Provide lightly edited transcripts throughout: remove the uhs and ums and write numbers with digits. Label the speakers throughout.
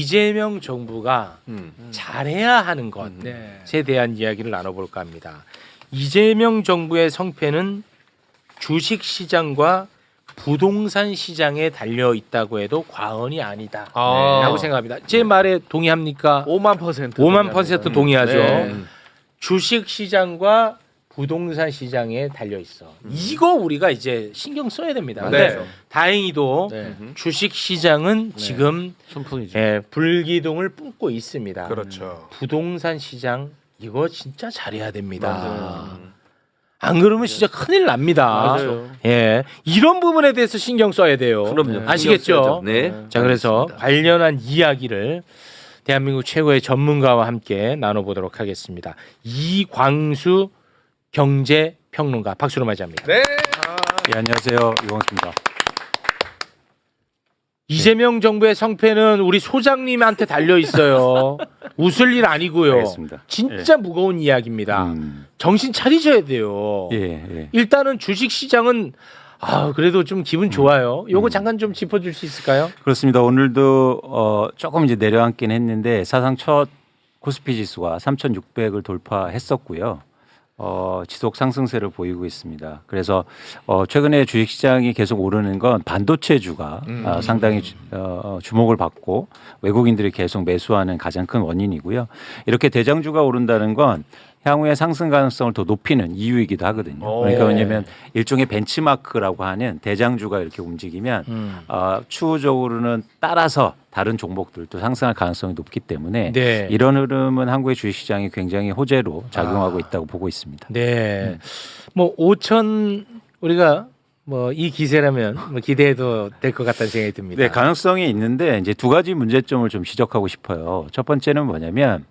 Speaker 1: 이재명 정부가 잘해야 하는 것에 대한 이야기를 나눠볼까 합니다. 이재명 정부의 성패는 주식시장과 부동산 시장에 달려 있다고 해도 과언이 아니다라고 생각합니다. 제 말에 동의합니까?
Speaker 2: 5만%.
Speaker 1: 5만% 동의하죠.
Speaker 2: 네.
Speaker 1: 주식시장과 부동산 시장에 달려 있어. 이거 우리가 이제 신경 써야 됩니다. 근데
Speaker 2: 네.
Speaker 1: 다행히도
Speaker 2: 네.
Speaker 1: 주식시장은 지금
Speaker 2: 순풍이죠.
Speaker 1: 불기둥을 뿜고 있습니다.
Speaker 3: 그렇죠.
Speaker 1: 부동산 시장 이거 진짜 잘해야 됩니다.
Speaker 2: 맞아요.
Speaker 1: 안 그러면 진짜 큰일 납니다.
Speaker 2: 맞아요.
Speaker 1: 예, 이런 부분에 대해서 신경 써야 돼요.
Speaker 2: 그럼요.
Speaker 1: 아시겠죠?
Speaker 2: 네.
Speaker 1: 자, 그래서 관련한 이야기를 대한민국 최고의 전문가와 함께 나눠보도록 하겠습니다. 이광수 경제평론가 박수로 맞이합니다.
Speaker 3: 네.
Speaker 4: 예, 안녕하세요. 이광수입니다.
Speaker 1: 이재명 정부의 성패는 우리 소장님한테 달려 있어요. 웃을 일 아니고요.
Speaker 4: 알겠습니다.
Speaker 1: 진짜 무거운 이야기입니다. 정신 차리셔야 돼요.
Speaker 4: 예.
Speaker 1: 일단은 주식 시장은 그래도 좀 기분 좋아요. 요거 잠깐 좀 짚어줄 수 있을까요?
Speaker 4: 그렇습니다. 오늘도 조금 이제 내려앉긴 했는데 사상 첫 코스피 지수가 3,600을 돌파했었고요. 지속 상승세를 보이고 있습니다. 그래서 최근에 주식시장이 계속 오르는 건 반도체주가 상당히 주목을 받고 외국인들이 계속 매수하는 가장 큰 원인이고요. 이렇게 대장주가 오른다는 건 향후의 상승 가능성을 더 높이는 이유이기도 하거든요. 그러니까 왜냐하면 일종의 벤치마크라고 하는 대장주가 이렇게 움직이면 추후적으로는 따라서 다른 종목들도 상승할 가능성이 높기 때문에
Speaker 1: 네.
Speaker 4: 이런 흐름은 한국의 주식시장이 굉장히 호재로 작용하고 있다고 보고 있습니다.
Speaker 1: 네. 뭐 5천 우리가 뭐 이 기세라면 뭐 기대해도 될 것 같다는 생각이 듭니다.
Speaker 4: 네, 가능성이 있는데 이제 두 가지 문제점을 좀 지적하고 싶어요. 첫 번째는 뭐냐면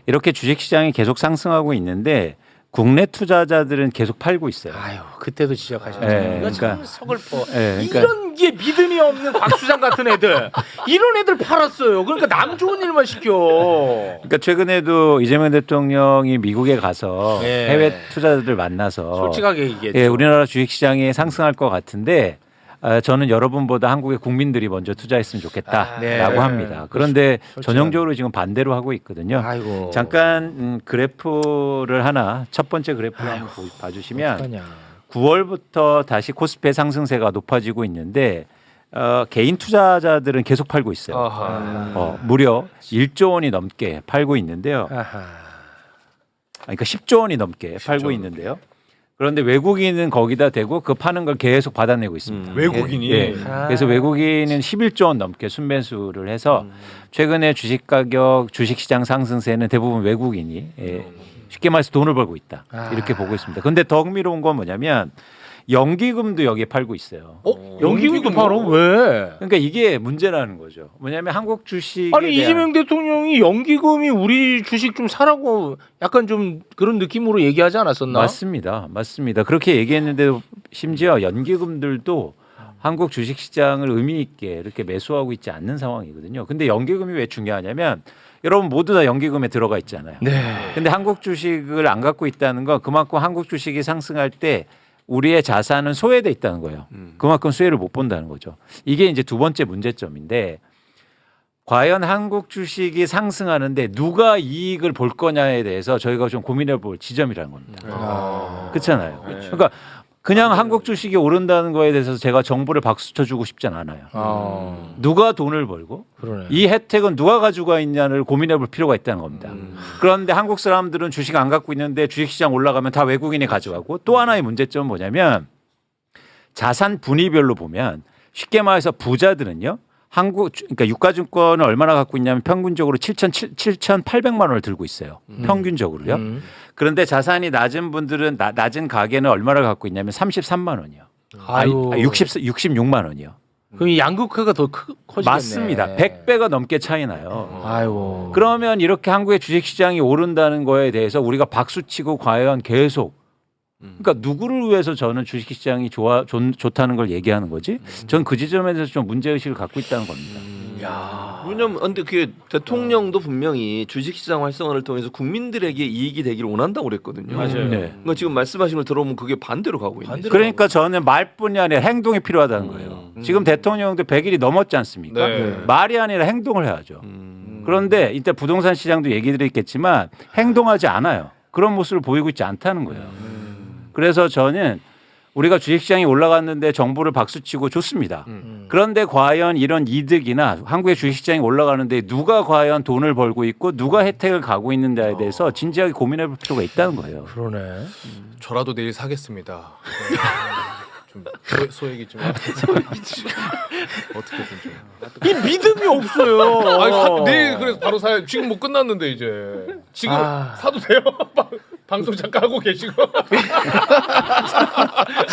Speaker 4: 이렇게 주식시장이 계속 상승하고 있는데 국내 투자자들은 계속 팔고 있어요.
Speaker 1: 아유, 그때도 지적하셨죠.
Speaker 4: 네,
Speaker 1: 이거 참
Speaker 4: 그러니까-
Speaker 1: 서글퍼.
Speaker 4: 그러니까-
Speaker 1: 이런 게 믿음이 없는 곽수장 같은 애들, 이런 애들 팔았어요. 그러니까 남 좋은 일만 시켜.
Speaker 4: 그러니까 최근에도 이재명 대통령이 미국에 가서
Speaker 1: 네.
Speaker 4: 해외 투자자들 만나서
Speaker 1: 솔직하게 얘기했죠.
Speaker 4: 예, 우리나라 주식시장이 상승할 것 같은데 저는 여러분보다 한국의 국민들이 먼저 투자했으면 좋겠다라고
Speaker 1: 네.
Speaker 4: 합니다. 그런데
Speaker 1: 솔직하네.
Speaker 4: 전형적으로 지금 반대로 하고 있거든요.
Speaker 1: 아이고.
Speaker 4: 잠깐 그래프를 하나 첫 번째 그래프를 한번 봐주시면
Speaker 1: 어떡하냐.
Speaker 4: 9월부터 다시 코스피의 상승세가 높아지고 있는데 개인 투자자들은 계속 팔고 있어요. 무려 1조 원이 넘게 팔고 있는데요.
Speaker 1: 아하.
Speaker 4: 그러니까 10조 원이 넘게 팔고 있는데요. 그런데 외국인은 거기다 대고 그 파는 걸 계속 받아내고 있습니다.
Speaker 3: 외국인이?
Speaker 4: 예. 그래서 외국인은 11조 원 넘게 순매수를 해서 최근에 주식 가격, 주식 시장 상승세는 대부분 외국인이 쉽게 말해서 돈을 벌고 있다. 이렇게 보고 있습니다. 그런데 더 흥미로운 건 뭐냐면 연기금도 여기에 팔고 있어요.
Speaker 1: 연기금도 팔아? 왜?
Speaker 4: 그러니까 이게 문제라는 거죠. 뭐냐면 한국 주식에
Speaker 1: 아니 이재명 대통령이 연기금이 우리 주식 좀 사라고 약간 좀 그런 느낌으로 얘기하지 않았었나?
Speaker 4: 맞습니다. 그렇게 얘기했는데 심지어 연기금들도 한국 주식시장을 의미 있게 이렇게 매수하고 있지 않는 상황이거든요. 근데 연기금이 왜 중요하냐면 여러분 모두 다 연기금에 들어가 있잖아요.
Speaker 1: 네.
Speaker 4: 근데 한국 주식을 안 갖고 있다는 건 그만큼 한국 주식이 상승할 때 우리의 자산은 소외돼 있다는 거예요. 그만큼 수혜를 못 본다는 거죠. 이게 이제 두 번째 문제점인데 과연 한국 주식이 상승하는데 누가 이익을 볼 거냐에 대해서 저희가 좀 고민해 볼 지점이라는 겁니다. 그렇잖아요. 그러니까 그냥 한국 주식이 오른다는 거에 대해서 제가 정부를 박수 쳐주고 싶진 않아요. 누가 돈을 벌고
Speaker 1: 그러네.
Speaker 4: 이 혜택은 누가 가지고 있냐를 고민해 볼 필요가 있다는 겁니다. 그런데 한국 사람들은 주식 안 갖고 있는데 주식시장 올라가면 다 외국인이 가져가고 또 하나의 문제점은 뭐냐면 자산 분위별로 보면 쉽게 말해서 부자들은요. 그러니까 유가증권을 얼마나 갖고 있냐면 평균적으로 7,800만 원을 들고 있어요. 평균적으로요. 그런데 자산이 낮은 분들은 낮은 가계는 얼마를 갖고 있냐면 33만 원이요.
Speaker 1: 아유.
Speaker 4: 66만 원이요.
Speaker 1: 그럼 이 양극화가 더 커지겠네.
Speaker 4: 맞습니다. 100배가 넘게 차이 나요.
Speaker 1: 아이고.
Speaker 4: 그러면 이렇게 한국의 주식시장이 오른다는 거에 대해서 우리가 박수치고 과연 계속 그러니까 누구를 위해서 저는 주식시장이 좋다는 걸 얘기하는 거지? 전 그 지점에 대해서 좀 문제의식을 갖고 있다는 겁니다.
Speaker 1: 야.
Speaker 2: 왜냐면 근데 그게 대통령도 분명히 주식시장 활성화를 통해서 국민들에게 이익이 되기를 원한다고 그랬거든요.
Speaker 1: 맞아요.
Speaker 4: 네.
Speaker 2: 그러니까 지금 말씀하신 걸 들어보면 그게 반대로 가고 있는.
Speaker 1: 반대로
Speaker 4: 그러니까 저는 말뿐이 아니라 행동이 필요하다는 거예요. 지금 대통령도 100일이 넘었지 않습니까?
Speaker 3: 네.
Speaker 4: 말이 아니라 행동을 해야죠. 그런데 이때 부동산 시장도 얘기 드렸겠지만 행동하지 않아요. 그런 모습을 보이고 있지 않다는 거예요. 그래서 저는 우리가 주식시장이 올라갔는데 정부를 박수치고 좋습니다. 그런데 과연 이런 이득이나 한국의 주식시장이 올라가는데 누가 과연 돈을 벌고 있고 누가 혜택을 가고 있는지에 대해서 진지하게 고민해 볼 필요가 있다는 거예요.
Speaker 1: 그러네.
Speaker 3: 저라도 내일 사겠습니다. 좀 소액이지만 어떻게든 좀.
Speaker 1: 이 믿음이 없어요.
Speaker 3: 아니 내일 그래서 바로 사야. 지금 뭐 끝났는데 이제 지금 사도 돼요? 방송 잠깐 하고 계시고.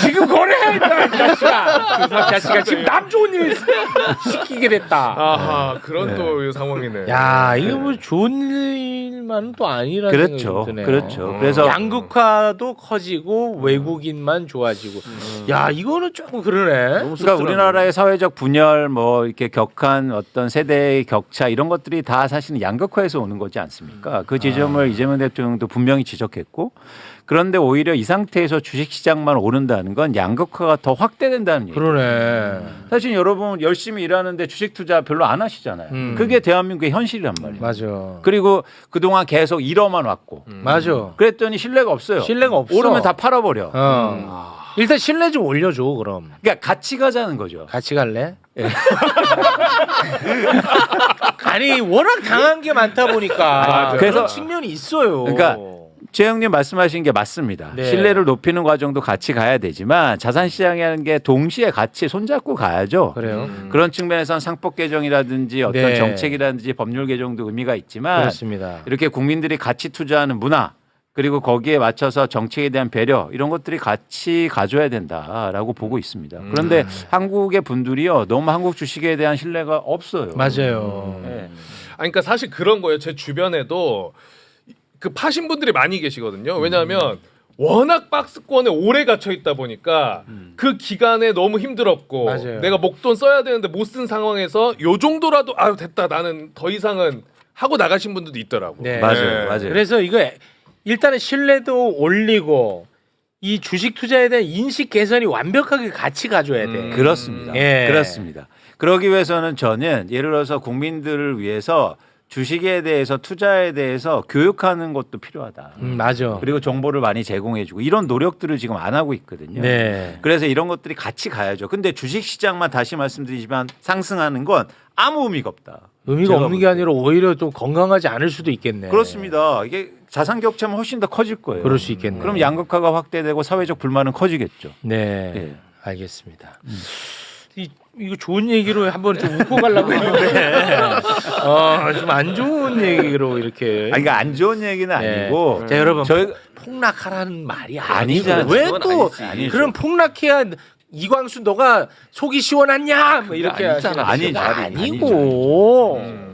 Speaker 1: 지금 거래해야 이 자식아. 이 자식아 지금 남 좋은 일 시키게 됐다.
Speaker 3: 아하 그런 또 상황이네.
Speaker 1: 야 이거 뭐 좋은 일만은 또 아니라는
Speaker 4: 그렇죠.
Speaker 1: 생각이 드네요.
Speaker 4: 그렇죠. 그래서
Speaker 1: 양극화도 커지고 외국인만 좋아지고. 야 이거는 조금 그러네.
Speaker 4: 그러니까 우리나라의 사회적 분열, 뭐 이렇게 격한 어떤 세대의 격차 이런 것들이 다 사실은 양극화에서 오는 거지 않습니까? 그 지점을 이재명 대통령도 분명히 지적했고, 그런데 오히려 이 상태에서 주식시장만 오른다는 건 양극화가 더 확대된다는 얘기예요.
Speaker 1: 그러네.
Speaker 4: 사실 여러분 열심히 일하는데 주식 투자 별로 안 하시잖아요. 그게 대한민국의 현실이란 말이에요.
Speaker 1: 맞아.
Speaker 4: 그리고 그동안 계속 잃어만 왔고,
Speaker 1: 맞아.
Speaker 4: 그랬더니 신뢰가 없어요.
Speaker 1: 신뢰가 없어.
Speaker 4: 오르면 다 팔아버려.
Speaker 1: 일단 신뢰 좀 올려줘 그럼.
Speaker 4: 그러니까 같이 가자는 거죠.
Speaker 1: 같이 갈래? 아니 워낙 당한 게 많다 보니까
Speaker 4: 그래서-
Speaker 1: 그런 측면이 있어요.
Speaker 4: 그러니까 최영님 말씀하신 게 맞습니다.
Speaker 1: 네.
Speaker 4: 신뢰를 높이는 과정도 같이 가야 되지만 자산시장이라는 게 동시에 같이 손잡고 가야죠.
Speaker 1: 그래요.
Speaker 4: 그런 측면에서는 상법 개정이라든지 어떤
Speaker 1: 네.
Speaker 4: 정책이라든지 법률 개정도 의미가 있지만
Speaker 1: 그렇습니다.
Speaker 4: 이렇게 국민들이 같이 투자하는 문화 그리고 거기에 맞춰서 정책에 대한 배려 이런 것들이 같이 가져야 된다라고 보고 있습니다. 그런데 한국의 분들이요 너무 한국 주식에 대한 신뢰가 없어요.
Speaker 1: 맞아요.
Speaker 4: 네.
Speaker 3: 아니, 그러니까 사실 그런 거예요. 제 주변에도 그 파신 분들이 많이 계시거든요. 왜냐하면 워낙 박스권에 오래 갇혀 있다 보니까 그 기간에 너무 힘들었고
Speaker 1: 맞아요.
Speaker 3: 내가 목돈 써야 되는데 못 쓴 상황에서 요 정도라도 아유 됐다 나는 더 이상은 하고 나가신 분들도 있더라고.
Speaker 1: 네.
Speaker 4: 맞아요, 맞아요.
Speaker 1: 그래서 이거 일단은 신뢰도 올리고 이 주식 투자에 대한 인식 개선이 완벽하게 같이 가줘야 돼.
Speaker 4: 그렇습니다.
Speaker 1: 예.
Speaker 4: 그렇습니다. 그러기 위해서는 저는 예를 들어서 국민들을 위해서 주식에 대해서 투자에 대해서 교육하는 것도 필요하다.
Speaker 1: 맞아.
Speaker 4: 그리고 정보를 많이 제공해주고 이런 노력들을 지금 안 하고 있거든요.
Speaker 1: 네.
Speaker 4: 그래서 이런 것들이 같이 가야죠. 근데 주식 시장만 다시 말씀드리지만 상승하는 건 아무 의미가 없다.
Speaker 1: 의미가
Speaker 4: 제가
Speaker 1: 없는
Speaker 4: 볼
Speaker 1: 게
Speaker 4: 때.
Speaker 1: 아니라 오히려 좀 건강하지 않을 수도 있겠네.
Speaker 4: 그렇습니다. 이게 자산 격차면 훨씬 더 커질 거예요.
Speaker 1: 그럴 수 있겠네.
Speaker 4: 그럼 양극화가 확대되고 사회적 불만은 커지겠죠.
Speaker 1: 네.
Speaker 4: 예.
Speaker 1: 알겠습니다. 이거 좋은 얘기로 한번 좀 웃고 가려고 했는데 좀 안 좋은 얘기로 이렇게.
Speaker 4: 아니, 그러니까 안 좋은 얘기는
Speaker 1: 네.
Speaker 4: 아니고
Speaker 1: 자 여러분
Speaker 4: 저희
Speaker 1: 폭락하라는 말이
Speaker 4: 아니잖아요.
Speaker 1: 왜
Speaker 2: 그건
Speaker 1: 또
Speaker 2: 아니지.
Speaker 1: 그런 폭락해야 이광수 너가 속이 시원하냐 뭐 이렇게
Speaker 2: 아니잖아.
Speaker 1: 하시는
Speaker 4: 아니죠.
Speaker 1: 아니고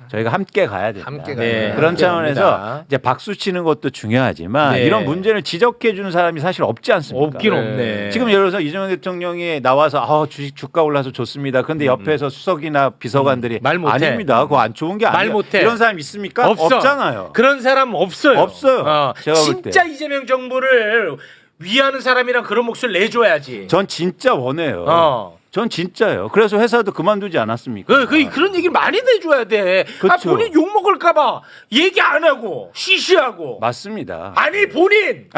Speaker 4: 저희가 함께 가야 된다.
Speaker 3: 함께
Speaker 1: 네.
Speaker 3: 가야
Speaker 4: 그런
Speaker 1: 함께
Speaker 4: 차원에서
Speaker 1: 갑니다.
Speaker 4: 이제 박수 치는 것도 중요하지만
Speaker 1: 네.
Speaker 4: 이런 문제를 지적해 주는 사람이 사실 없지 않습니까?
Speaker 1: 없긴
Speaker 3: 네.
Speaker 1: 없네.
Speaker 4: 지금 예를 들어서 이재명 대통령이 나와서 주식 주가 올라서 좋습니다. 그런데 옆에서 수석이나 비서관들이
Speaker 1: 말 못해.
Speaker 4: 아닙니다. 그거 안 좋은 게
Speaker 1: 말
Speaker 4: 아니에요.
Speaker 1: 못해.
Speaker 4: 이런 사람 있습니까?
Speaker 1: 없어.
Speaker 4: 없잖아요.
Speaker 1: 그런 사람 없어요.
Speaker 4: 없어요. 제가 볼 때.
Speaker 1: 진짜 이재명 정부를 위하는 사람이랑 그런 목소리 내줘야지.
Speaker 4: 전 진짜 원해요. 전 진짜요. 그래서 회사도 그만두지 않았습니까?
Speaker 1: 그런 얘기를 많이 내줘야 돼.
Speaker 4: 그쵸.
Speaker 1: 본인 욕 먹을까봐 얘기 안 하고 시시하고.
Speaker 4: 맞습니다.
Speaker 1: 아니 본인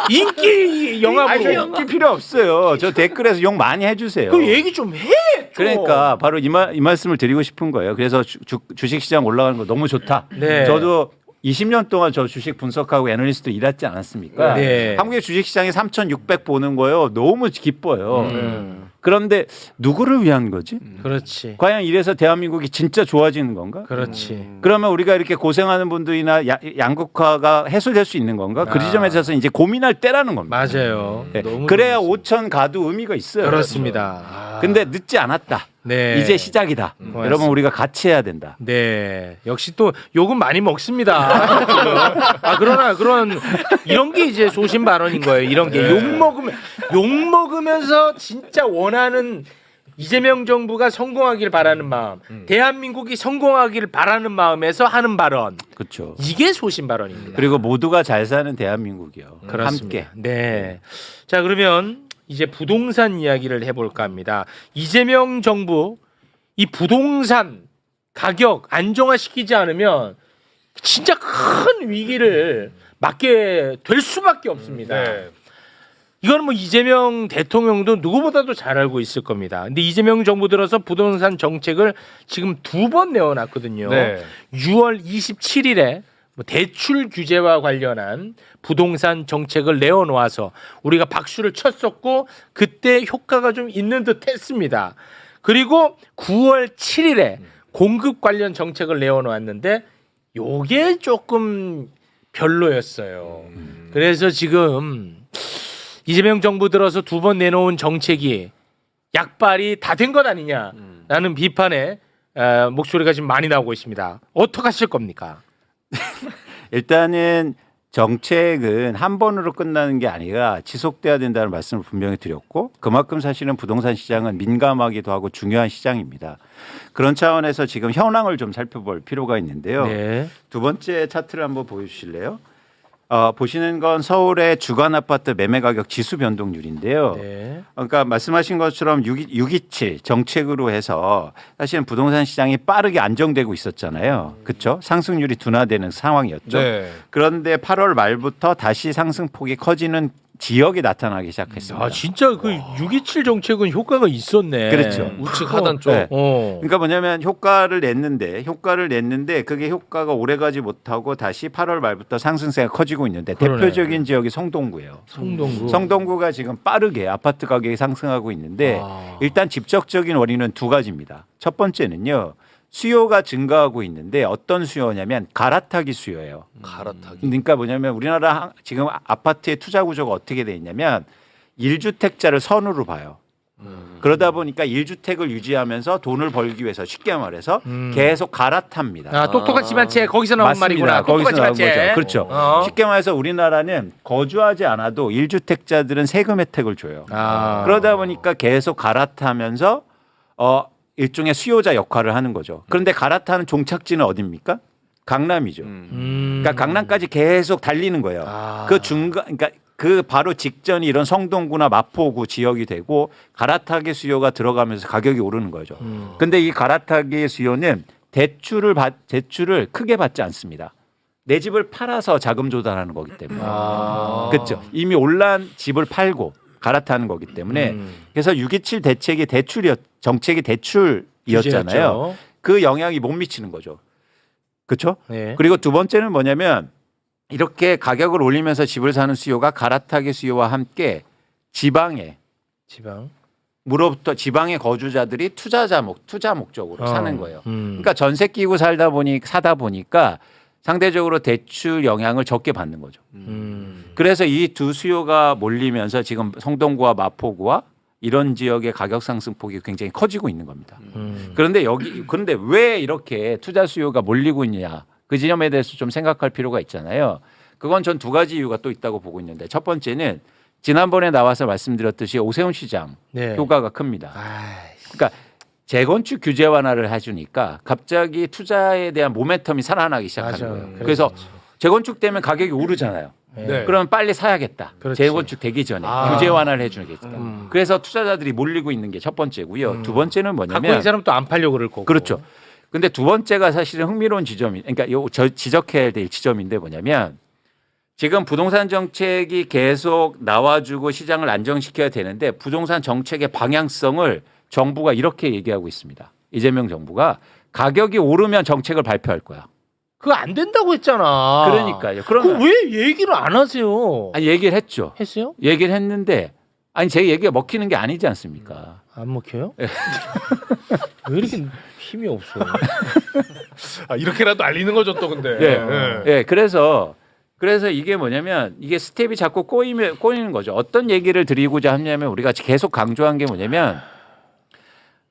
Speaker 1: 인기 영합으로
Speaker 4: 인기 필요 없어요. 저 댓글에서 욕 많이 해주세요.
Speaker 1: 그 얘기 좀 해. 좀.
Speaker 4: 그러니까 바로 이 말씀을 드리고 싶은 거예요. 그래서 주식시장 올라가는 거 너무 좋다.
Speaker 1: 네.
Speaker 4: 저도 20년 동안 저 주식 분석하고 애널리스트 일했지 않았습니까?
Speaker 1: 네.
Speaker 4: 한국의 주식시장이 3,600 보는 거요. 너무 기뻐요. 그런데 누구를 위한 거지?
Speaker 1: 그렇지.
Speaker 4: 과연 이래서 대한민국이 진짜 좋아지는 건가?
Speaker 1: 그렇지.
Speaker 4: 그러면 우리가 이렇게 고생하는 분들이나 양극화가 해소될 수 있는 건가? 그 지점에 있어서 이제 고민할 때라는 겁니다.
Speaker 1: 맞아요.
Speaker 4: 네.
Speaker 1: 너무
Speaker 4: 그래야
Speaker 1: 좋습니다.
Speaker 4: 5천 가도 의미가 있어요.
Speaker 1: 그렇습니다.
Speaker 4: 근데 늦지 않았다.
Speaker 1: 네.
Speaker 4: 이제 시작이다.
Speaker 1: 고맙습니다.
Speaker 4: 여러분 우리가 같이 해야 된다.
Speaker 1: 네, 역시 또 욕은 많이 먹습니다. 그러나 그런 이런 게 이제 소신 발언인 거예요. 이런 게 욕 먹으면서 진짜 원하는 이재명 정부가 성공하길 바라는 마음, 대한민국이 성공하길 바라는 마음에서 하는 발언.
Speaker 4: 그렇죠.
Speaker 1: 이게 소신 발언입니다.
Speaker 4: 그리고 모두가 잘 사는 대한민국이요.
Speaker 1: 그렇습니다.
Speaker 4: 함께.
Speaker 1: 네. 자, 그러면 이제 부동산 이야기를 해볼까 합니다. 이재명 정부 이 부동산 가격 안정화시키지 않으면 진짜 큰 위기를 맞게 될 수밖에 없습니다.
Speaker 3: 네.
Speaker 1: 이건 뭐 이재명 대통령도 누구보다도 잘 알고 있을 겁니다. 근데 이재명 정부 들어서 부동산 정책을 지금 2번 내어놨거든요.
Speaker 3: 네.
Speaker 1: 6월 27일에 대출 규제와 관련한 부동산 정책을 내어놓아서 우리가 박수를 쳤었고 그때 효과가 좀 있는 듯 했습니다. 그리고 9월 7일에 공급 관련 정책을 내어놓았는데 요게 조금 별로였어요. 그래서 지금 이재명 정부 들어서 2번 내놓은 정책이 약발이 다 된 것 아니냐라는 비판의 목소리가 지금 많이 나오고 있습니다. 어떻게 하실 겁니까?
Speaker 4: 일단은 정책은 한 번으로 끝나는 게 아니라 지속돼야 된다는 말씀을 분명히 드렸고 그만큼 사실은 부동산 시장은 민감하기도 하고 중요한 시장입니다. 그런 차원에서 지금 현황을 좀 살펴볼 필요가 있는데요.
Speaker 1: 네.
Speaker 4: 두 번째 차트를 한번 보여주실래요? 보시는 건 서울의 주간 아파트 매매 가격 지수 변동률인데요.
Speaker 1: 네.
Speaker 4: 그러니까 말씀하신 것처럼 627 정책으로 해서 사실은 부동산 시장이 빠르게 안정되고 있었잖아요. 그렇죠? 상승률이 둔화되는 상황이었죠.
Speaker 3: 네.
Speaker 4: 그런데 8월 말부터 다시 상승폭이 커지는 지역이 나타나기 시작했습니다.
Speaker 1: 아 진짜 그 627 정책은 효과가 있었네.
Speaker 4: 그렇죠.
Speaker 3: 우측 하단 쪽.
Speaker 4: 네.
Speaker 1: 어.
Speaker 4: 그러니까 뭐냐면 효과를 냈는데 그게 효과가 오래가지 못하고 다시 8월 말부터 상승세가 커지고 있는데
Speaker 1: 그러네.
Speaker 4: 대표적인 지역이 성동구예요.
Speaker 1: 성동구.
Speaker 4: 성동구가 지금 빠르게 아파트 가격이 상승하고 있는데
Speaker 1: 아.
Speaker 4: 일단 직접적인 원인은 두 가지입니다. 첫 번째는요. 수요가 증가하고 있는데 어떤 수요냐면 갈아타기 수요예요.
Speaker 3: 갈아타기.
Speaker 4: 그러니까 뭐냐면 우리나라 지금 아파트의 투자 구조가 어떻게 돼 있냐면 1주택자를 선으로 봐요. 그러다 보니까 1주택을 유지하면서 돈을 벌기 위해서 쉽게 말해서 계속 갈아탑니다.
Speaker 1: 아 똑똑한 집안채 거기서 나온
Speaker 4: 맞습니다.
Speaker 1: 말이구나.
Speaker 4: 거기서
Speaker 1: 똑똑한
Speaker 4: 나온
Speaker 1: 집안채.
Speaker 4: 거죠. 그렇죠.
Speaker 1: 어.
Speaker 4: 쉽게 말해서 우리나라는 거주하지 않아도 1주택자들은 세금 혜택을 줘요.
Speaker 1: 아.
Speaker 4: 그러다 보니까 계속 갈아타면서 일종의 수요자 역할을 하는 거죠. 그런데 갈아타는 종착지는 어디입니까? 강남이죠. 그러니까 강남까지 계속 달리는 거예요.
Speaker 1: 아.
Speaker 4: 그 중간, 그러니까 그 바로 직전이 이런 성동구나 마포구 지역이 되고 갈아타기 수요가 들어가면서 가격이 오르는 거죠. 근데 이 갈아타기 수요는 대출을 크게 받지 않습니다. 내 집을 팔아서 자금 조달하는 거기 때문에.
Speaker 1: 아.
Speaker 4: 그렇죠. 이미 올란 집을 팔고 갈아타는 거기 때문에 그래서 627 대책이 정책이 대출이었잖아요.
Speaker 1: 규제였죠.
Speaker 4: 그 영향이 못 미치는 거죠. 그렇죠?
Speaker 1: 네.
Speaker 4: 그리고 두 번째는 뭐냐면 이렇게 가격을 올리면서 집을 사는 수요가 갈아타기 수요와 함께 지방에
Speaker 1: 지방.
Speaker 4: 무로부터 지방의 거주자들이 투자 목적으로 사는 거예요.
Speaker 1: 음.
Speaker 4: 그러니까 전세 끼고 사다 보니까 상대적으로 대출 영향을 적게 받는 거죠. 그래서 이 두 수요가 몰리면서 지금 성동구와 마포구와 이런 지역의 가격 상승폭이 굉장히 커지고 있는 겁니다. 그런데 왜 이렇게 투자 수요가 몰리고 있냐? 그 지점에 대해서 좀 생각할 필요가 있잖아요. 그건 전 두 가지 이유가 또 있다고 보고 있는데 첫 번째는 지난번에 나와서 말씀드렸듯이 오세훈 시장
Speaker 1: 네.
Speaker 4: 효과가 큽니다.
Speaker 1: 아이씨.
Speaker 4: 그러니까 재건축 규제 완화를 해주니까 갑자기 투자에 대한 모멘텀이 살아나기 시작하는
Speaker 1: 맞아.
Speaker 4: 거예요. 그래서 재건축되면 가격이 오르잖아요.
Speaker 3: 네.
Speaker 4: 그러면 빨리 사야겠다.
Speaker 1: 그렇지.
Speaker 4: 재건축 되기 전에 규제 완화를 해주겠다. 그래서 투자자들이 몰리고 있는 게 첫 번째고요. 두 번째는
Speaker 1: 갖고 있는
Speaker 4: 뭐냐면
Speaker 1: 사람 또 안 팔려고 그럴 거고.
Speaker 4: 그렇죠. 근데 두 번째가 사실은 흥미로운 지점이, 그러니까 지적해야 될 지점인데 뭐냐면 지금 부동산 정책이 계속 나와주고 시장을 안정시켜야 되는데 부동산 정책의 방향성을 정부가 이렇게 얘기하고 있습니다. 이재명 정부가 가격이 오르면 정책을 발표할 거야.
Speaker 1: 그거 안 된다고 했잖아.
Speaker 4: 그러니까요.
Speaker 1: 그거 왜 얘기를 안 하세요?
Speaker 4: 아니, 얘기를 했죠.
Speaker 1: 했어요?
Speaker 4: 얘기를 했는데 아니 제 얘기가 먹히는 게 아니지 않습니까?
Speaker 1: 안 먹혀요? 왜 이렇게 힘이 없어?
Speaker 3: 아, 이렇게라도 알리는 거죠 또 근데.
Speaker 4: 네. 네, 그래서 이게 뭐냐면 이게 스텝이 자꾸 꼬이는 거죠. 어떤 얘기를 드리고자 하냐면 우리가 계속 강조한 게 뭐냐면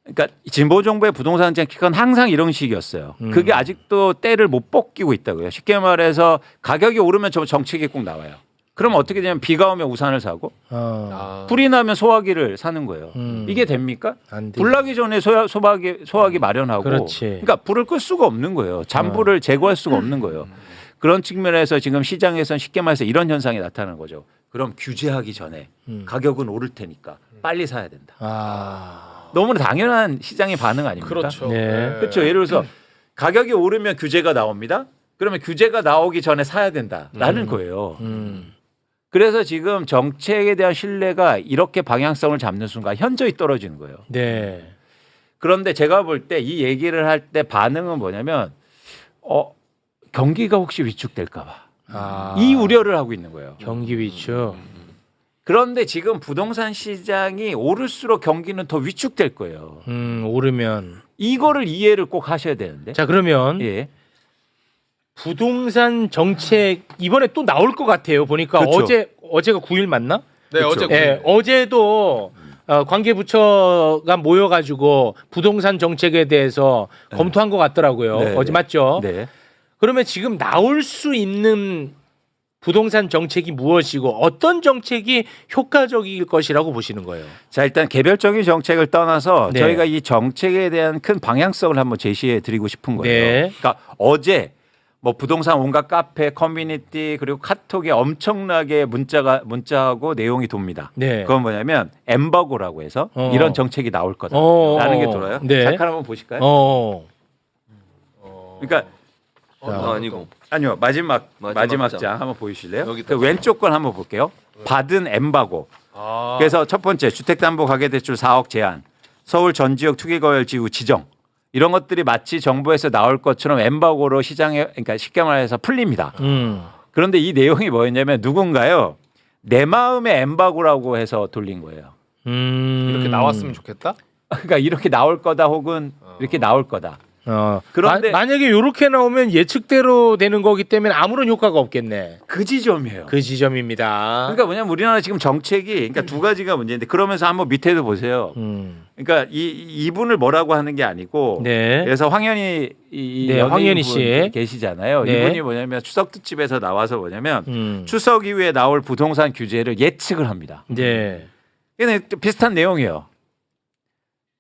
Speaker 4: 그러니까 진보 정부의 부동산 정책은 항상 이런 식이었어요. 그게 아직도 때를 못 벗기고 있다고요. 쉽게 말해서 가격이 오르면 저 정책이 꼭 나와요. 그럼 어떻게 되냐면 비가 오면 우산을 사고
Speaker 1: 어.
Speaker 4: 불이 나면 소화기를 사는 거예요.
Speaker 1: 음.
Speaker 4: 이게 됩니까?
Speaker 1: 안 돼.
Speaker 4: 불 나기 전에 소화기 마련하고
Speaker 1: 그렇지.
Speaker 4: 그러니까 불을 끌 수가 없는 거예요. 잔불을 제거할 수가 없는 거예요. 그런 측면에서 지금 시장에서는 쉽게 말해서 이런 현상이 나타나는 거죠. 그럼 규제하기 전에 가격은 오를 테니까 빨리 사야 된다.
Speaker 1: 아.
Speaker 4: 너무나 당연한 시장의 반응 아닙니까?
Speaker 3: 그렇죠.
Speaker 1: 네.
Speaker 4: 그렇죠. 예를 들어서 가격이 오르면 규제가 나옵니다. 그러면 규제가 나오기 전에 사야 된다라는 거예요. 그래서 지금 정책에 대한 신뢰가 이렇게 방향성을 잡는 순간 현저히 떨어지는 거예요.
Speaker 1: 네.
Speaker 4: 그런데 제가 볼 때 이 얘기를 할 때 반응은 뭐냐면 경기가 혹시 위축될까 봐.
Speaker 1: 아.
Speaker 4: 이 우려를 하고 있는 거예요.
Speaker 1: 경기 위축.
Speaker 4: 그런데 지금 부동산 시장이 오를수록 경기는 더 위축될 거예요.
Speaker 1: 오르면.
Speaker 4: 이거를 이해를 꼭 하셔야 되는데.
Speaker 1: 자, 그러면
Speaker 4: 예.
Speaker 1: 부동산 정책 이번에 또 나올 것 같아요. 보니까
Speaker 4: 그렇죠.
Speaker 1: 어제가 9일 맞나?
Speaker 3: 네,
Speaker 4: 그렇죠.
Speaker 3: 어제
Speaker 1: 예, 어제도 관계부처가 모여가지고 부동산 정책에 대해서 검토한 것 같더라고요.
Speaker 4: 네,
Speaker 1: 어제
Speaker 4: 네.
Speaker 1: 맞죠?
Speaker 4: 네.
Speaker 1: 그러면 지금 나올 수 있는 부동산 정책이 무엇이고 어떤 정책이 효과적일 것이라고 보시는 거예요?
Speaker 4: 자, 일단 개별적인 정책을 떠나서
Speaker 1: 네.
Speaker 4: 저희가 이 정책에 대한 큰 방향성을 한번 제시해 드리고 싶은 거예요.
Speaker 1: 네.
Speaker 4: 그러니까 어제 뭐 부동산 온갖 카페, 커뮤니티 그리고 카톡에 엄청나게 문자하고 내용이 돕니다.
Speaker 1: 네.
Speaker 4: 그건 뭐냐면 엠버고라고 해서 이런 정책이 나올 거다라는 게 돌아요.
Speaker 1: 네.
Speaker 4: 잠깐 한번 보실까요? 그러니까
Speaker 2: 아니고.
Speaker 4: 아니요 마지막
Speaker 2: 마지막
Speaker 4: 장 한번 보이실래요?
Speaker 2: 여기
Speaker 4: 그 왼쪽 건 한번 볼게요. 받은 엠바고.
Speaker 3: 아.
Speaker 4: 그래서 첫 번째 주택담보가계대출 4억 제한, 서울 전 지역 투기거열지구 지정 이런 것들이 마치 정부에서 나올 것처럼 엠바고로 시장에 그러니까 쉽게 말해서 풀립니다. 그런데 이 내용이 뭐였냐면 누군가요 내 마음의 엠바고라고 해서 돌린 거예요.
Speaker 3: 이렇게 나왔으면 좋겠다.
Speaker 4: 그러니까 이렇게 나올 거다 혹은 이렇게 나올 거다. 그런데
Speaker 1: 만약에 이렇게 나오면 예측대로 되는 거기 때문에 아무런 효과가 없겠네.
Speaker 4: 그 지점이에요.
Speaker 1: 그 지점입니다.
Speaker 4: 그러니까 뭐냐면 우리나라 지금 정책이 그러니까 두 가지가 문제인데 그러면서 한번 밑에도 보세요. 그러니까 이분을 뭐라고 하는 게 아니고
Speaker 1: 네.
Speaker 4: 그래서 황현희
Speaker 1: 네, 황현희 씨
Speaker 4: 계시잖아요.
Speaker 1: 네.
Speaker 4: 이분이 뭐냐면 추석 특집에서 나와서 뭐냐면 추석 이후에 나올 부동산 규제를 예측을 합니다.
Speaker 1: 네.
Speaker 4: 근데 비슷한 내용이에요.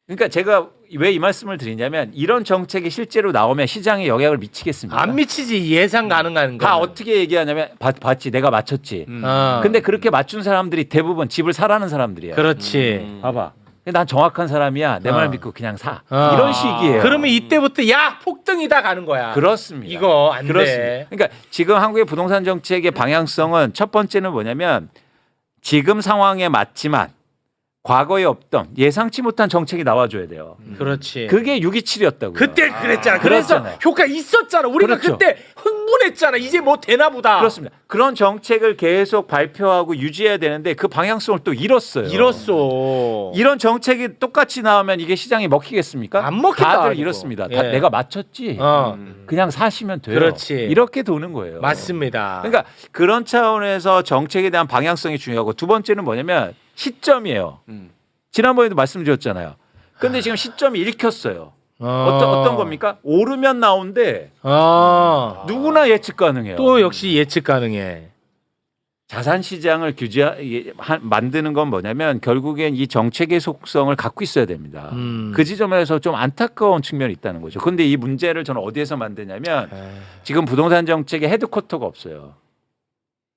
Speaker 4: 그러니까 제가 왜 이 말씀을 드리냐면 이런 정책이 실제로 나오면 시장에 영향을 미치겠습니다.
Speaker 1: 안 미치지 예상 가능한 거.
Speaker 4: 다 어떻게 얘기하냐면 봤지 내가 맞췄지.
Speaker 1: 어.
Speaker 4: 근데 그렇게 맞춘 사람들이 대부분 집을 사라는 사람들이에요.
Speaker 1: 그렇지.
Speaker 4: 봐봐. 난 정확한 사람이야. 내 말 믿고 그냥 사.
Speaker 1: 어.
Speaker 4: 이런 식이에요.
Speaker 1: 그러면 이때부터 야 폭등이다 가는 거야.
Speaker 4: 그렇습니다.
Speaker 1: 이거 안
Speaker 4: 그렇습니다.
Speaker 1: 돼.
Speaker 4: 그러니까 지금 한국의 부동산 정책의 방향성은 첫 번째는 뭐냐면 지금 상황에 맞지만 과거에 없던 예상치 못한 정책이 나와줘야 돼요.
Speaker 1: 그렇지.
Speaker 4: 그게 627이었다고요.
Speaker 1: 그때 그랬잖아. 그래서
Speaker 4: 그렇잖아요.
Speaker 1: 효과 있었잖아. 우리가
Speaker 4: 그렇죠.
Speaker 1: 그때 흥분했잖아. 이제 뭐 되나 보다.
Speaker 4: 그렇습니다. 그런 정책을 계속 발표하고 유지해야 되는데 그 방향성을 또 잃었어요.
Speaker 1: 잃었어.
Speaker 4: 이런 정책이 똑같이 나오면 이게 시장이 먹히겠습니까?
Speaker 1: 안 먹힌다,
Speaker 4: 다들
Speaker 1: 이거.
Speaker 4: 이렇습니다.
Speaker 1: 예.
Speaker 4: 다 내가 맞췄지. 그냥 사시면 돼요.
Speaker 1: 그렇지.
Speaker 4: 이렇게 도는 거예요.
Speaker 1: 맞습니다.
Speaker 4: 그러니까 그런 차원에서 정책에 대한 방향성이 중요하고 두 번째는 뭐냐면 시점이에요. 지난번에도 말씀드렸잖아요. 근데 지금 시점이 읽혔어요. 어떤 겁니까? 오르면 나온데 누구나 예측 가능해요.
Speaker 1: 또 역시 예측 가능해.
Speaker 4: 자산 시장을 만드는 건 뭐냐면 결국엔 이 정책의 속성을 갖고 있어야 됩니다. 그 지점에서 좀 안타까운 측면이 있다는 거죠. 근데 이 문제를 저는 어디에서 만드냐면 지금 부동산 정책의 헤드쿼터가 없어요.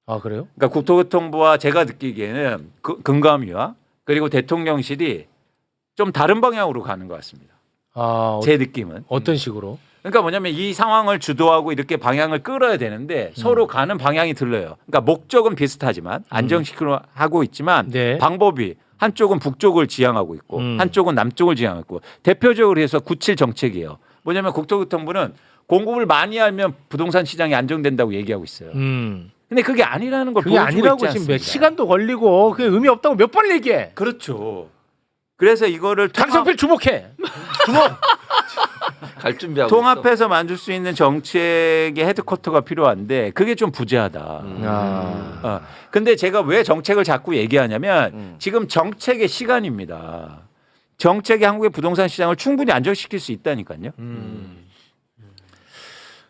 Speaker 1: 아 그래요?
Speaker 4: 그러니까 국토교통부와 제가 느끼기에는 금감위와 그리고 대통령실이 좀 다른 방향으로 가는 것 같습니다. 제 느낌은.
Speaker 1: 어떤 식으로?
Speaker 4: 그러니까 뭐냐면 이 상황을 주도하고 이렇게 방향을 끌어야 되는데 서로 가는 방향이 들려요. 그러니까 목적은 비슷하지만 안정시키려 하고 있지만
Speaker 1: 네.
Speaker 4: 방법이 한쪽은 북쪽을 지향하고 있고 한쪽은 남쪽을 지향하고 있고 대표적으로 해서 97 정책이에요. 뭐냐면 국토교통부는 공급을 많이 하면 부동산 시장이 안정된다고 얘기하고 있어요. 근데 그게 아니라는 걸
Speaker 1: 그게
Speaker 4: 보여주고
Speaker 1: 아니라고
Speaker 4: 있지
Speaker 1: 지금
Speaker 4: 않습니까?
Speaker 1: 시간도 걸리고 그게 의미 없다고 몇 번 얘기해.
Speaker 4: 그렇죠. 그래서 이거를
Speaker 1: 강성필 주목해. 주목.
Speaker 2: 갈 준비하고 있어.
Speaker 4: 통합해서 만들 수 있는 정책의 헤드쿼터가 필요한데 그게 좀 부재하다. 근데 제가 왜 정책을 자꾸 얘기하냐면 지금 정책의 시간입니다. 정책이 한국의 부동산 시장을 충분히 안정시킬 수 있다니까요.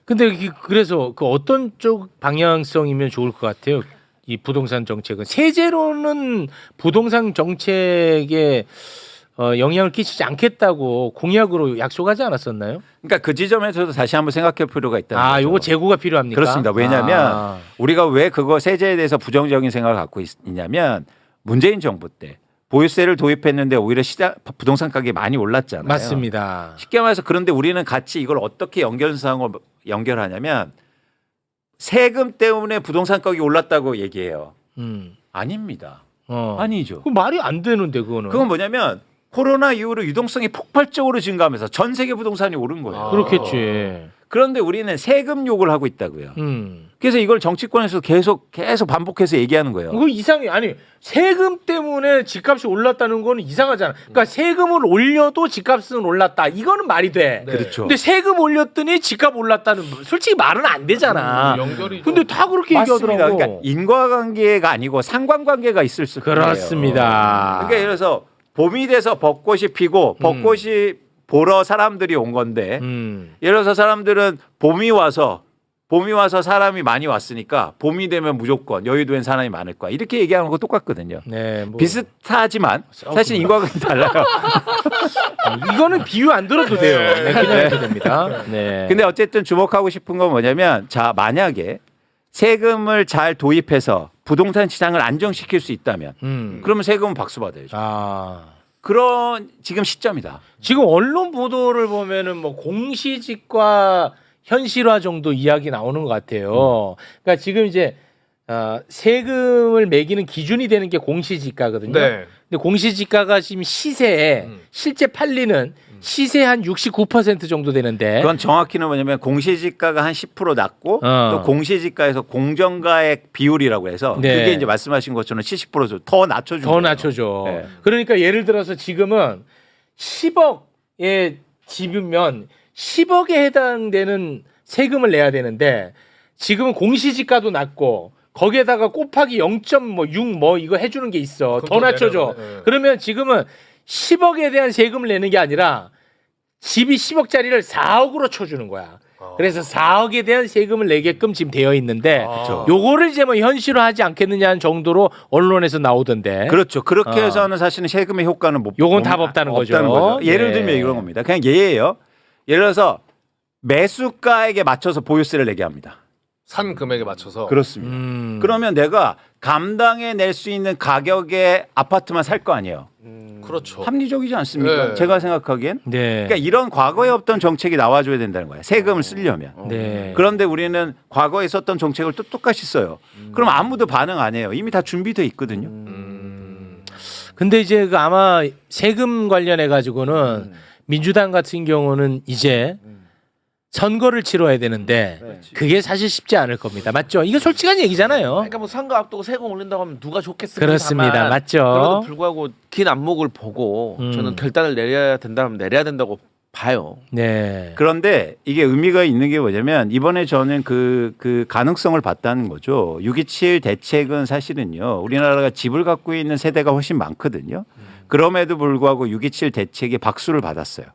Speaker 1: 근데 그래서 그 어떤 쪽 방향성이면 좋을 것 같아요? 이 부동산 정책은 세제로는 부동산 정책에 영향을 끼치지 않겠다고 공약으로 약속하지 않았었나요?
Speaker 4: 그러니까 그 지점에서도 다시 한번 생각할 필요가 있다는
Speaker 1: 아,
Speaker 4: 거죠.
Speaker 1: 요거 재고가 필요합니까?
Speaker 4: 그렇습니다. 왜냐하면
Speaker 1: 아.
Speaker 4: 우리가 왜 그거 세제에 대해서 부정적인 생각을 갖고 있냐면 문재인 정부 때 보유세를 도입했는데 오히려 시장 부동산 가격이 많이 올랐잖아요.
Speaker 1: 맞습니다.
Speaker 4: 쉽게 말해서 그런데 우리는 같이 이걸 어떻게 연결상으로 연결하냐면 세금 때문에 부동산 가격이 올랐다고 얘기해요. 아닙니다. 아니죠.
Speaker 1: 그 말이 안 되는데 그거는.
Speaker 4: 그건 뭐냐면 코로나 이후로 유동성이 폭발적으로 증가하면서 전 세계 부동산이 오른 거예요.
Speaker 1: 그렇겠지.
Speaker 4: 그런데 우리는 세금 욕을 하고 있다고요.
Speaker 1: 음.
Speaker 4: 그래서 이걸 정치권에서 계속 반복해서 얘기하는 거예요.
Speaker 1: 그거 이상해. 아니 세금 때문에 집값이 올랐다는 거는 이상하잖아. 그러니까 세금을 올려도 집값은 올랐다. 이거는 말이 돼.
Speaker 3: 네.
Speaker 4: 그렇죠.
Speaker 1: 근데 세금 올렸더니 집값 올랐다는 솔직히 말은 안 되잖아.
Speaker 3: 연결이 좀-
Speaker 1: 근데 다 그렇게
Speaker 4: 맞습니다.
Speaker 1: 얘기하더라고.
Speaker 4: 그러니까 인과관계가 아니고 상관관계가 있을 수 있어요.
Speaker 1: 그렇습니다.
Speaker 4: 그러니까 예를 들어서 봄이 돼서 벚꽃이 피고 벚꽃이 보러 사람들이 온 건데 예를 들어서 사람들은 봄이 와서 사람이 많이 왔으니까 봄이 되면 무조건 여의도엔 사람이 많을 거야. 이렇게 얘기하는 거 똑같거든요.
Speaker 1: 네, 뭐.
Speaker 4: 비슷하지만 사실 인과관계 달라요.
Speaker 1: 이거는 비유 안 들어도 돼요. 네, 그냥 해도 됩니다. 네.
Speaker 4: 근데 어쨌든 주목하고 싶은 건 뭐냐면 자 만약에 세금을 잘 도입해서 부동산 시장을 안정시킬 수 있다면 그러면 세금은 박수 받아야죠. 그런 지금 시점이다.
Speaker 1: 지금 언론 보도를 보면은 뭐 공시지가 현실화 정도 이야기 나오는 것 같아요. 그러니까 지금 이제 세금을 매기는 기준이 되는 게 공시지가거든요.
Speaker 3: 네.
Speaker 1: 근데 공시지가가 지금 시세에 실제 팔리는 시세 한 69% 정도 되는데
Speaker 4: 그건 정확히는 뭐냐면 공시지가가 한 10% 낮고 또 공시지가에서 공정가액 비율이라고 해서
Speaker 1: 네.
Speaker 4: 그게 이제 말씀하신 것처럼 70%더 낮춰준
Speaker 1: 더
Speaker 4: 거예요.
Speaker 1: 낮춰줘.
Speaker 4: 네.
Speaker 1: 그러니까 예를 들어서 지금은 10억의 집이면 10억에 해당되는 세금을 내야 되는데 지금은 공시지가도 낮고 거기에다가 곱하기 0.6 뭐 이거 해주는 게 있어. 더 낮춰줘.
Speaker 3: 내려가네. 네.
Speaker 1: 그러면 지금은 10억에 대한 세금을 내는 게 아니라 집이 10억짜리를 4억으로 쳐주는 거야. 그래서 4억에 대한 세금을 내게끔 지금 되어 있는데
Speaker 3: 그렇죠.
Speaker 1: 요거를 이제 뭐 현실화하지 않겠느냐는 정도로 언론에서 나오던데.
Speaker 4: 그렇죠. 그렇게 해서는 사실은 세금의 효과는 못
Speaker 1: 요건 답 없다는 거죠.
Speaker 4: 예를
Speaker 1: 네.
Speaker 4: 들면 이런 겁니다. 그냥 예예요. 예를 들어서 매수가액에 맞춰서 보유세를 내게 합니다.
Speaker 3: 산 금액에 맞춰서.
Speaker 4: 그렇습니다. 그러면 내가 감당해 낼 수 있는 가격의 아파트만 살 거 아니에요.
Speaker 3: 그렇죠.
Speaker 4: 합리적이지 않습니까?
Speaker 3: 네.
Speaker 4: 제가 생각하기엔.
Speaker 1: 네.
Speaker 4: 그러니까 이런 과거에 없던 정책이 나와줘야 된다는 거예요. 세금을 쓰려면.
Speaker 1: 네.
Speaker 4: 그런데 우리는 과거에 썼던 정책을 또 똑같이 써요. 그럼 아무도 반응 안 해요. 이미 다 준비돼 있거든요.
Speaker 1: 근데 이제 그 아마 세금 관련해 가지고는 민주당 같은 경우는 이제 선거를 치러야 되는데 그게 사실 쉽지 않을 겁니다. 맞죠? 이거 솔직한 얘기잖아요.
Speaker 2: 그러니까 뭐 선거 앞두고 세금 올린다고 하면 누가 좋겠습니까?
Speaker 1: 그렇습니다.
Speaker 2: 다만
Speaker 1: 맞죠?
Speaker 2: 그럼에도 불구하고 긴 안목을 보고 저는 결단을 내려야 된다면 내려야 된다고 봐요.
Speaker 1: 네.
Speaker 4: 그런데 이게 의미가 있는 게 뭐냐면 이번에 저는 그 가능성을 봤다는 거죠. 6.27 대책은 사실은요. 우리나라가 집을 갖고 있는 세대가 훨씬 많거든요. 그럼에도 불구하고 6.27 대책에 박수를 받았어요.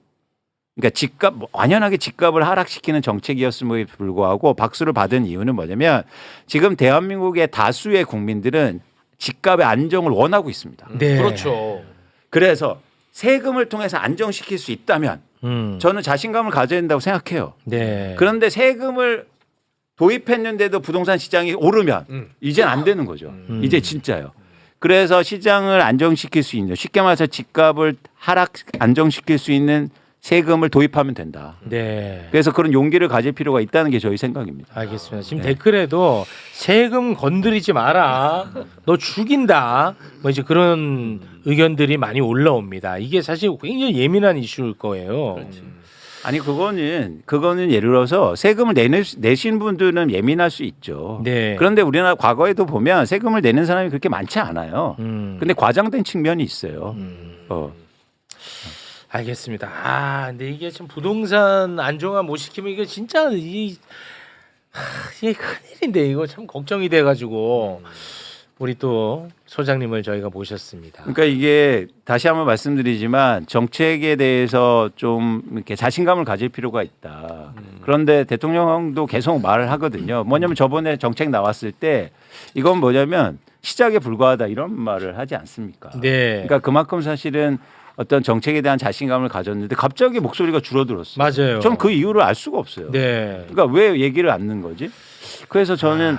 Speaker 4: 그러니까 집값 완연하게 집값을 하락시키는 정책이었음에 불구하고 박수를 받은 이유는 뭐냐면 지금 대한민국의 다수의 국민들은 집값의 안정을 원하고 있습니다.
Speaker 1: 네.
Speaker 3: 그렇죠.
Speaker 4: 그래서 세금을 통해서 안정시킬 수 있다면 저는 자신감을 가져야 된다고 생각해요.
Speaker 1: 네.
Speaker 4: 그런데 세금을 도입했는데도 부동산 시장이 오르면 이젠 안 되는 거죠. 이제 진짜요. 그래서 시장을 안정시킬 수 있는 쉽게 말해서 집값을 안정시킬 수 있는 세금을 도입하면 된다.
Speaker 1: 네.
Speaker 4: 그래서 그런 용기를 가질 필요가 있다는 게 저희 생각입니다.
Speaker 1: 알겠습니다. 지금 댓글에도 세금 건드리지 마라. 너 죽인다. 뭐 이제 그런 의견들이 많이 올라옵니다. 이게 사실 굉장히 예민한 이슈일 거예요.
Speaker 4: 아니 그거는 예를 들어서 세금을 내신 분들은 예민할 수 있죠.
Speaker 1: 네.
Speaker 4: 그런데 우리나라 과거에도 보면 세금을 내는 사람이 그렇게 많지 않아요. 근데 과장된 측면이 있어요.
Speaker 1: 알겠습니다. 근데 이게 참 부동산 안정화 못 시키면 이게 진짜 이게 큰일인데 이거 참 걱정이 돼가지고 우리 또 소장님을 저희가 모셨습니다.
Speaker 4: 그러니까 이게 다시 한번 말씀드리지만 정책에 대해서 좀 이렇게 자신감을 가질 필요가 있다. 그런데 대통령도 계속 말을 하거든요. 뭐냐면 저번에 정책 나왔을 때 이건 뭐냐면 시작에 불과하다 이런 말을 하지 않습니까?
Speaker 1: 네.
Speaker 4: 그러니까 그만큼 사실은 어떤 정책에 대한 자신감을 가졌는데 갑자기 목소리가 줄어들었어요.
Speaker 1: 맞아요.
Speaker 4: 전 그 이유를 알 수가 없어요.
Speaker 1: 네.
Speaker 4: 그러니까 왜 얘기를 안 넣는 거지? 그래서 저는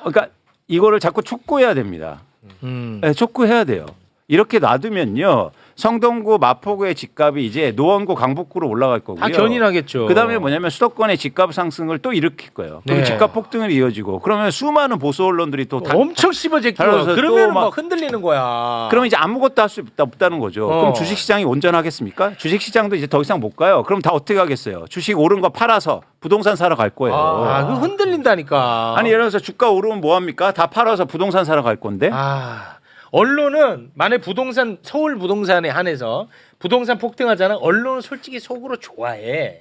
Speaker 4: 그러니까 이거를 자꾸 촉구해야 됩니다. 네, 촉구해야 돼요. 이렇게 놔두면요. 성동구 마포구의 집값이 이제 노원구 강북구로 올라갈 거고요.
Speaker 1: 다 견인하겠죠.
Speaker 4: 그다음에 뭐냐면 수도권의 집값 상승을 또 일으킬 거예요. 그럼
Speaker 1: 네.
Speaker 4: 집값 폭등을 이어지고 그러면 수많은 보수 언론들이 또
Speaker 1: 엄청 씹어제끼고
Speaker 4: 달라서
Speaker 1: 그러면
Speaker 4: 또 막-
Speaker 1: 막 흔들리는 거야.
Speaker 4: 그러면 이제 아무것도 할 수 없다는 거죠.
Speaker 1: 어.
Speaker 4: 그럼 주식시장이 온전하겠습니까? 주식시장도 이제 더 이상 못 가요. 그럼 다 어떻게 하겠어요? 주식 오른 거 팔아서 부동산 사러 갈 거예요.
Speaker 1: 아, 그거 흔들린다니까.
Speaker 4: 아니 예를 들어서 주가 오르면 뭐 합니까? 다 팔아서 부동산 사러 갈 건데.
Speaker 1: 아, 언론은 만약 부동산 서울 부동산에 한해서 부동산 폭등하잖아. 언론은 솔직히 속으로 좋아해.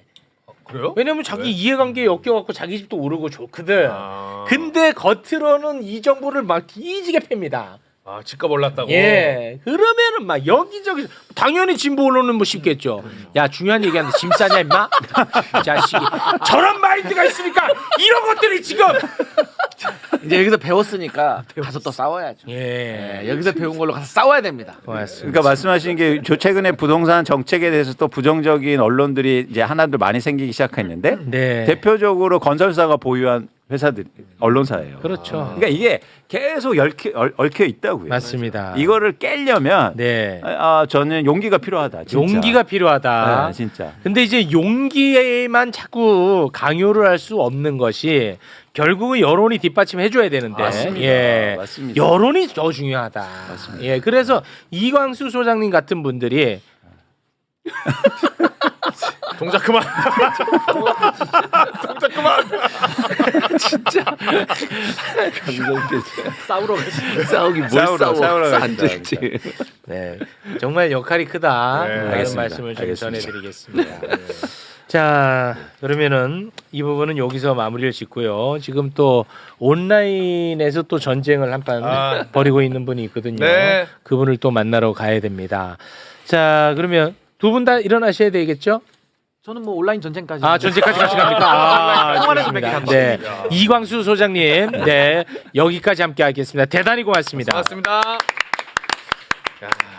Speaker 3: 그래요?
Speaker 1: 왜냐면 자기 이해관계에 엮여갖고 자기 집도 오르고 좋거든.
Speaker 3: 아.
Speaker 1: 근데 겉으로는 이 정보를 막 뒤지게 팹니다.
Speaker 3: 아, 집값 올랐다고.
Speaker 1: 예. 그러면은 막 여기저기 당연히 진보 언론은 뭐 쉽겠죠. 야, 중요한 얘기하는데 짐 싸냐 임마? 이 자식이 저런 마인드가 있으니까 이런 것들이 지금
Speaker 5: 이제 여기서 배웠으니까 가서 또 싸워야죠.
Speaker 1: 예.
Speaker 5: 네, 여기서 배운 걸로 가서 싸워야 됩니다.
Speaker 1: 고맙습니다.
Speaker 4: 그러니까 말씀하신 게 최근에 부동산 정책에 대해서 또 부정적인 언론들이 이제 하나둘 많이 생기기 시작했는데
Speaker 1: 네.
Speaker 4: 대표적으로 건설사가 보유한 회사들 언론사예요.
Speaker 1: 그렇죠.
Speaker 4: 그러니까 이게 계속 얽혀 있다고요.
Speaker 1: 맞습니다.
Speaker 4: 이거를 깨려면
Speaker 1: 네.
Speaker 4: 저는 용기가 필요하다. 진짜.
Speaker 1: 용기가 필요하다.
Speaker 4: 네, 진짜.
Speaker 1: 근데 이제 용기에만 자꾸 강요를 할 수 없는 것이 결국은 여론이 뒷받침해 줘야 되는데
Speaker 4: 맞습니다.
Speaker 1: 예.
Speaker 4: 맞습니다.
Speaker 1: 여론이 더 중요하다. 예. 그래서 이광수 소장님 같은 분들이
Speaker 3: 동작 그만. 동작 그만.
Speaker 5: 싸우러 가시. 싸우기 뭘
Speaker 4: 싸우러
Speaker 5: 싸워? 안
Speaker 4: 가신다,
Speaker 5: 되지.
Speaker 1: 네. 정말 역할이 크다.
Speaker 3: 네,
Speaker 1: 이런
Speaker 4: 알겠습니다.
Speaker 1: 말씀을 좀
Speaker 4: 알겠습니다.
Speaker 1: 전해드리겠습니다. 자, 그러면은 이 부분은 여기서 마무리를 짓고요. 지금 또 온라인에서 또 전쟁을 한판 벌이고 있는 분이 있거든요.
Speaker 3: 네.
Speaker 1: 그분을 또 만나러 가야 됩니다. 자, 그러면 두 분 다 일어나셔야 되겠죠?
Speaker 5: 저는 뭐 온라인 전쟁까지.
Speaker 1: 아, 전쟁까지 같이 갑니까? 아,
Speaker 5: 통화를
Speaker 1: 좋습니다.
Speaker 5: 좀
Speaker 1: 네. 이광수 소장님, 네. 여기까지 함께 하겠습니다. 대단히 고맙습니다.
Speaker 3: 고맙습니다. 야.